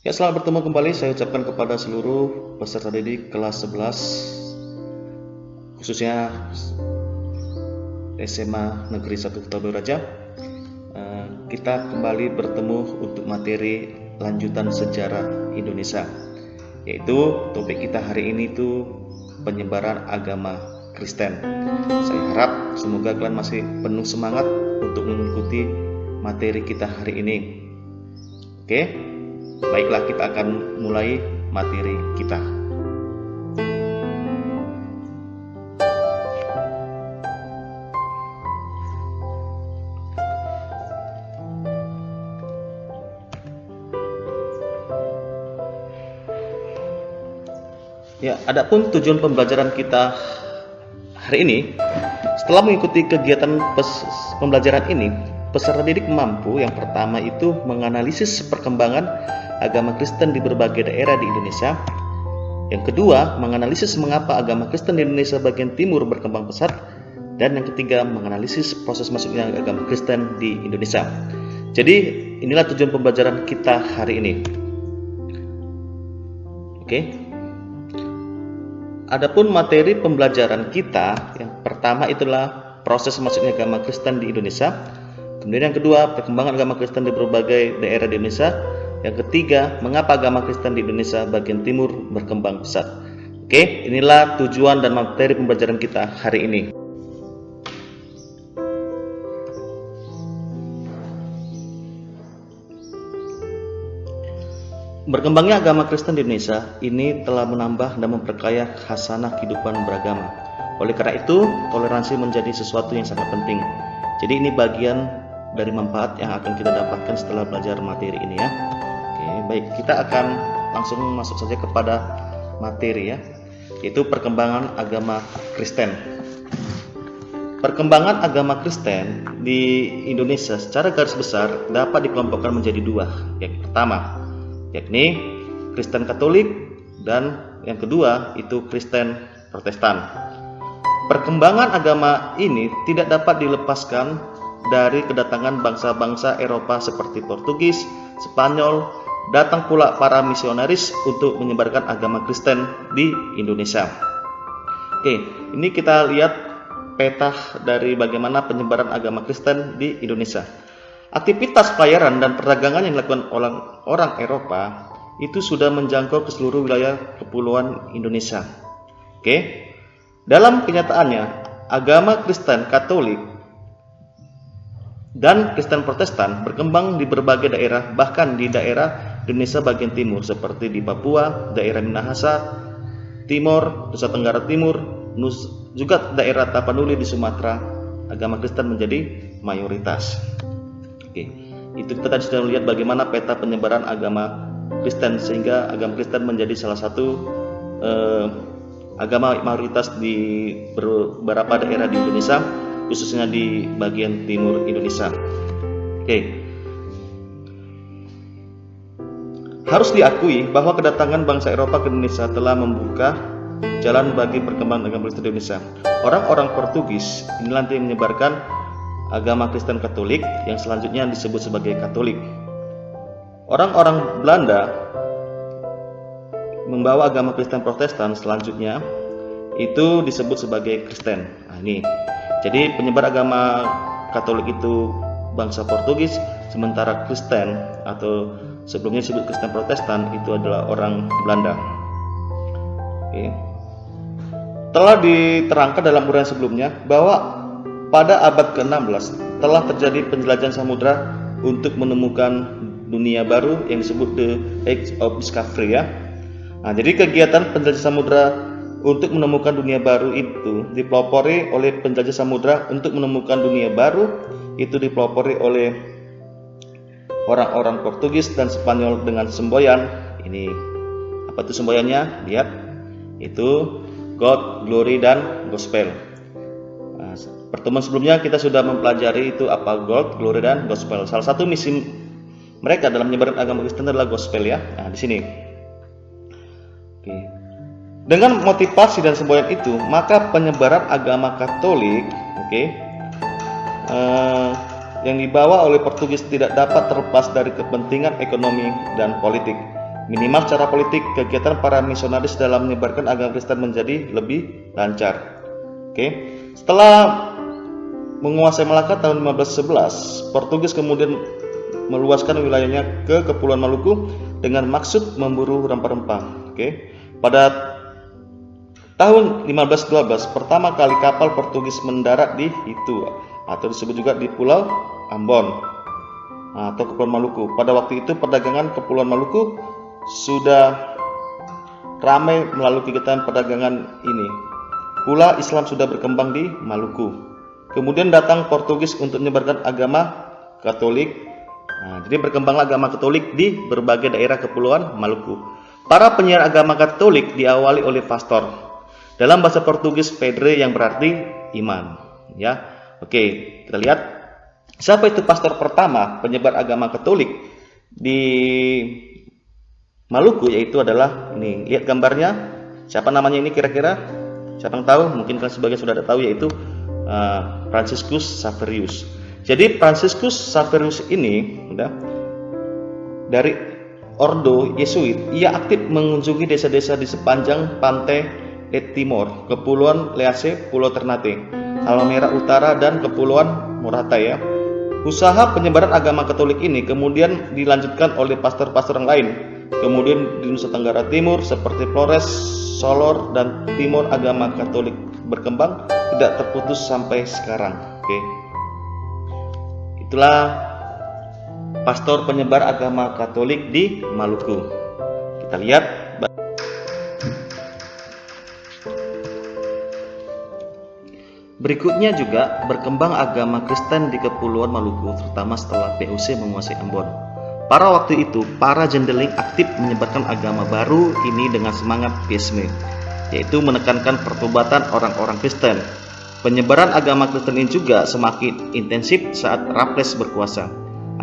Ya, selamat bertemu kembali. Saya ucapkan kepada seluruh peserta didik kelas 11, khususnya SMA Negeri 1 Kota Beraja. Kita kembali bertemu untuk materi lanjutan sejarah Indonesia, yaitu topik kita hari ini itu penyebaran agama Kristen. Saya harap semoga kalian masih penuh semangat untuk mengikuti materi kita hari ini. Oke? Baiklah, kita akan mulai materi kita. Ya, adapun tujuan pembelajaran kita hari ini, setelah mengikuti kegiatan pembelajaran ini, peserta didik mampu yang pertama itu menganalisis perkembangan agama Kristen di berbagai daerah di Indonesia. Yang kedua, menganalisis mengapa agama Kristen di Indonesia bagian timur berkembang pesat. Dan yang ketiga, menganalisis proses masuknya agama Kristen di Indonesia. Jadi, inilah tujuan pembelajaran kita hari ini. Oke. Adapun materi pembelajaran kita, yang pertama itulah proses masuknya agama Kristen di Indonesia. Kemudian yang kedua, perkembangan agama Kristen di berbagai daerah di Indonesia. Yang ketiga, mengapa agama Kristen di Indonesia bagian timur berkembang pesat. Oke, inilah tujuan dan materi pembelajaran kita hari ini. Berkembangnya agama Kristen di Indonesia ini telah menambah dan memperkaya khasanah kehidupan beragama. Oleh karena itu, toleransi menjadi sesuatu yang sangat penting. Jadi ini bagian dari manfaat yang akan kita dapatkan setelah belajar materi ini ya. Oke, baik, kita akan langsung masuk saja kepada materi ya, yaitu perkembangan agama Kristen. Perkembangan agama Kristen di Indonesia secara garis besar dapat dikelompokkan menjadi dua. Yang pertama, yakni Kristen Katolik, dan yang kedua itu Kristen Protestan. Perkembangan agama ini tidak dapat dilepaskan dari kedatangan bangsa-bangsa Eropa seperti Portugis, Spanyol, datang pula para misionaris untuk menyebarkan agama Kristen di Indonesia. Oke, ini kita lihat peta dari bagaimana penyebaran agama Kristen di Indonesia. Aktivitas pelayaran dan perdagangan yang dilakukan oleh orang Eropa itu sudah menjangkau ke seluruh wilayah kepulauan Indonesia. Oke. Dalam kenyataannya, agama Kristen Katolik dan Kristen Protestan berkembang di berbagai daerah, bahkan di daerah Indonesia bagian timur seperti di Papua, daerah Minahasa Timur, Nusa Tenggara Timur, juga daerah Tapanuli di Sumatera. Agama Kristen menjadi mayoritas. Oke, itu kita tadi sudah melihat bagaimana peta penyebaran agama Kristen, sehingga agama Kristen menjadi salah satu agama mayoritas di beberapa daerah di Indonesia, khususnya di bagian timur Indonesia. Oke. Harus diakui bahwa kedatangan bangsa Eropa ke Indonesia telah membuka jalan bagi perkembangan agama Kristen di Indonesia. Orang-orang Portugis ini nanti menyebarkan agama Kristen Katolik yang selanjutnya disebut sebagai Katolik. Orang-orang Belanda membawa agama Kristen Protestan selanjutnya itu disebut sebagai Kristen. Nah, ini. Jadi penyebar agama Katolik itu bangsa Portugis, sementara Kristen atau sebelumnya disebut Kristen Protestan itu adalah orang Belanda. Oke. Telah diterangkan dalam uraian sebelumnya bahwa pada abad ke-16 telah terjadi penjelajahan samudra untuk menemukan dunia baru yang disebut The Age of Discovery ya. Nah, jadi kegiatan penjelajahan samudra untuk menemukan dunia baru itu dipelopori oleh penjajah samudra untuk menemukan dunia baru itu dipelopori oleh orang-orang Portugis dan Spanyol dengan semboyan. Ini apa itu semboyannya? Lihat. Itu God, Glory, dan Gospel. Nah, pertemuan sebelumnya kita sudah mempelajari itu apa God, Glory, dan Gospel. Salah satu misi mereka dalam menyebarkan agama Kristen adalah Gospel ya. Nah, di sini. Oke. Dengan motivasi dan semboyan itu, maka penyebaran agama Katolik, yang dibawa oleh Portugis tidak dapat terlepas dari kepentingan ekonomi dan politik. Minimal secara politik, kegiatan para misionaris dalam menyebarkan agama Kristen menjadi lebih lancar. Oke. Setelah menguasai Malaka tahun 1511, Portugis kemudian meluaskan wilayahnya ke Kepulauan Maluku dengan maksud memburu rempah-rempah. Oke. Pada tahun 1512, pertama kali kapal Portugis mendarat di itu, atau disebut juga di Pulau Ambon atau Kepulauan Maluku. Pada waktu itu perdagangan Kepulauan Maluku sudah ramai melalui kegiatan perdagangan ini. Pula Islam sudah berkembang di Maluku. Kemudian datang Portugis untuk menyebarkan agama Katolik. Jadi berkembanglah agama Katolik di berbagai daerah Kepulauan Maluku. Para penyiar agama Katolik diawali oleh pastor. Dalam bahasa Portugis, pedre yang berarti iman. Ya, oke, kita lihat siapa itu pastor pertama penyebar agama Katolik di Maluku, yaitu adalah ini. Lihat gambarnya. Siapa namanya ini kira-kira? Siapa yang tahu? Mungkin kalian sebagian sudah ada tahu, yaitu Franciscus Xaverius. Jadi Franciscus Xaverius ini dari Ordo Yesuit. Ia aktif mengunjungi desa-desa di sepanjang pantai Timor, Kepulauan Leace, Pulau Ternate, Halmahera Utara, dan Kepulauan Moratai. Usaha penyebaran agama Katolik ini kemudian dilanjutkan oleh pastor-pastor yang lain. Kemudian di Nusa Tenggara Timur seperti Flores, Solor, dan Timor agama Katolik berkembang tidak terputus sampai sekarang. Oke. Itulah pastor penyebar agama Katolik di Maluku. Kita lihat. Berikutnya juga berkembang agama Kristen di Kepulauan Maluku, terutama setelah POC menguasai Ambon. Pada waktu itu, para jendeling aktif menyebarkan agama baru ini dengan semangat pieisme, yaitu menekankan pertobatan orang-orang Kristen. Penyebaran agama Kristen ini juga semakin intensif saat Raffles berkuasa.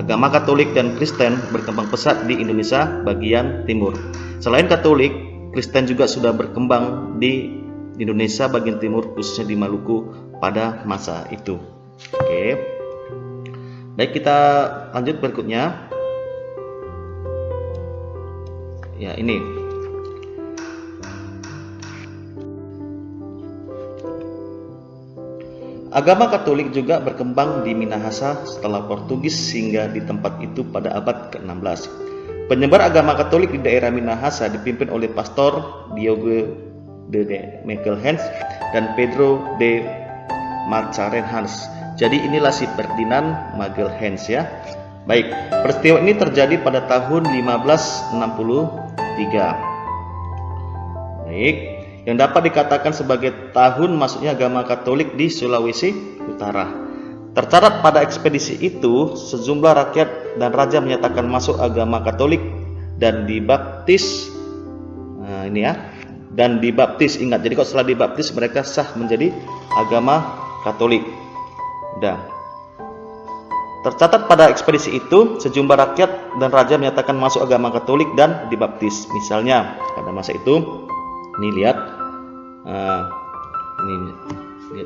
Agama Katolik dan Kristen berkembang pesat di Indonesia bagian timur. Selain Katolik, Kristen juga sudah berkembang di Indonesia bagian timur, khususnya di Maluku pada masa itu. Oke. Baik, kita lanjut berikutnya. Ya, ini. Agama Katolik juga berkembang di Minahasa setelah Portugis hingga di tempat itu pada abad ke-16. Penyebar agama Katolik di daerah Minahasa dipimpin oleh Pastor Diogo de Magalhães dan Pedro de Mascarenhas. Jadi inilah si Ferdinand Magalhães ya. Baik, peristiwa ini terjadi pada tahun 1563. Baik, yang dapat dikatakan sebagai tahun masuknya agama Katolik di Sulawesi Utara. Tercatat pada ekspedisi itu, sejumlah rakyat dan raja menyatakan masuk agama Katolik dan dibaptis. Nah, ini ya. Dan dibaptis, ingat, jadi kalau setelah dibaptis mereka sah menjadi agama Katolik. Tercatat pada ekspedisi itu sejumlah rakyat dan raja menyatakan masuk agama Katolik dan dibaptis. Misalnya pada masa itu, ini lihat,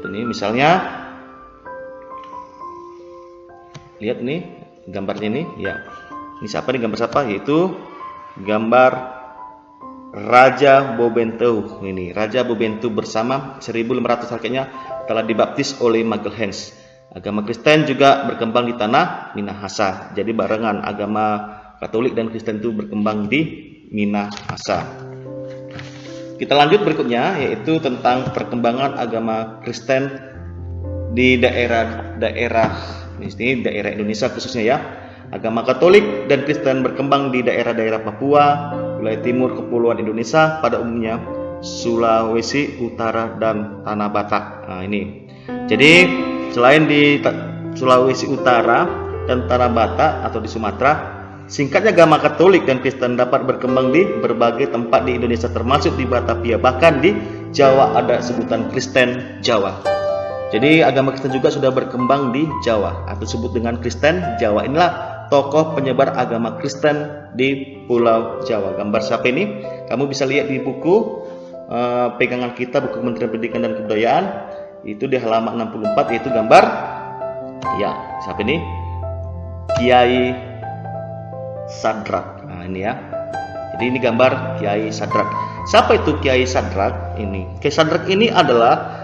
ini misalnya, lihat ini gambarnya ini, ya. Ini siapa nih, gambar siapa? Yaitu gambar Raja Bobento. Ini Raja Bobento bersama 1.500 rakyatnya telah dibaptis oleh Magalhães. Agama Kristen juga berkembang di tanah Minahasa. Jadi barengan agama Katolik dan Kristen itu berkembang di Minahasa. Kita lanjut berikutnya, yaitu tentang perkembangan agama Kristen di daerah Indonesia khususnya ya. Agama Katolik dan Kristen berkembang di daerah-daerah Papua, wilayah timur Kepulauan Indonesia, pada umumnya Sulawesi Utara dan Tanah Batak. Nah, ini. Jadi selain di Sulawesi Utara dan Tanah Batak atau di Sumatera, singkatnya agama Katolik dan Kristen dapat berkembang di berbagai tempat di Indonesia, termasuk di Batavia. Bahkan di Jawa ada sebutan Kristen Jawa. Jadi agama Kristen juga sudah berkembang di Jawa atau disebut dengan Kristen Jawa. Inilah tokoh penyebar agama Kristen di Pulau Jawa. Gambar siapa ini? Kamu bisa lihat di buku pegangan kita, buku Kementerian Pendidikan dan Kebudayaan. Itu di halaman 64, yaitu gambar, ya, siapa ini? Kiai Sadrak. Nah, ini ya. Jadi ini gambar Kiai Sadrak. Siapa itu Kiai Sadrak ini? Kiai Sadrak ini adalah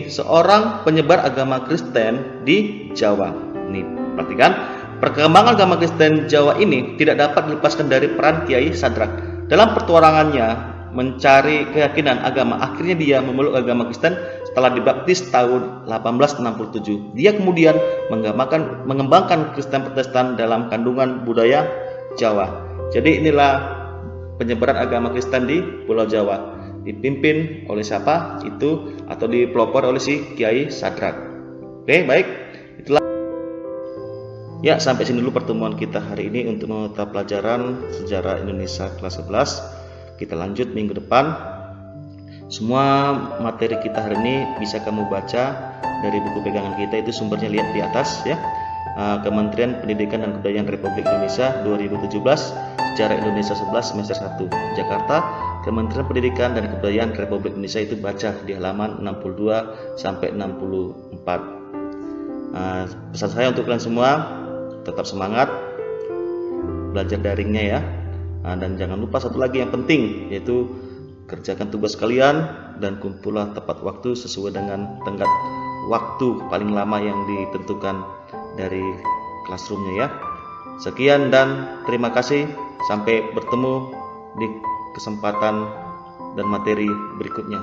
seorang penyebar agama Kristen di Jawa. Nih, perhatikan, perkembangan agama Kristen Jawa ini tidak dapat dilepaskan dari peran Kiai Sadrak. Dalam petualangannya mencari keyakinan agama, akhirnya dia memeluk agama Kristen setelah dibaptis tahun 1867. Dia kemudian mengembangkan Kristen Protestan dalam kandungan budaya Jawa. Jadi inilah penyebaran agama Kristen di Pulau Jawa, dipimpin oleh siapa? Atau dipelopor oleh si Kiai Sadrak. Oke, baik. Itulah. Ya, sampai sini dulu pertemuan kita hari ini untuk mata pelajaran sejarah Indonesia kelas 11. Kita lanjut minggu depan. Semua materi kita hari ini bisa kamu baca dari buku pegangan kita, itu sumbernya lihat di atas ya. Kementerian Pendidikan dan Kebudayaan Republik Indonesia 2017, Sejarah Indonesia 11 semester 1, Jakarta. Kementerian Pendidikan dan Kebudayaan Republik Indonesia, itu baca di halaman 62 sampai 64. Pesan saya untuk kalian semua, tetap semangat belajar daringnya ya. Dan jangan lupa satu lagi yang penting, yaitu kerjakan tugas kalian dan kumpulah tepat waktu sesuai dengan tenggat waktu paling lama yang ditentukan dari classroomnya ya. Sekian dan terima kasih. Sampai bertemu di kesempatan dan materi berikutnya.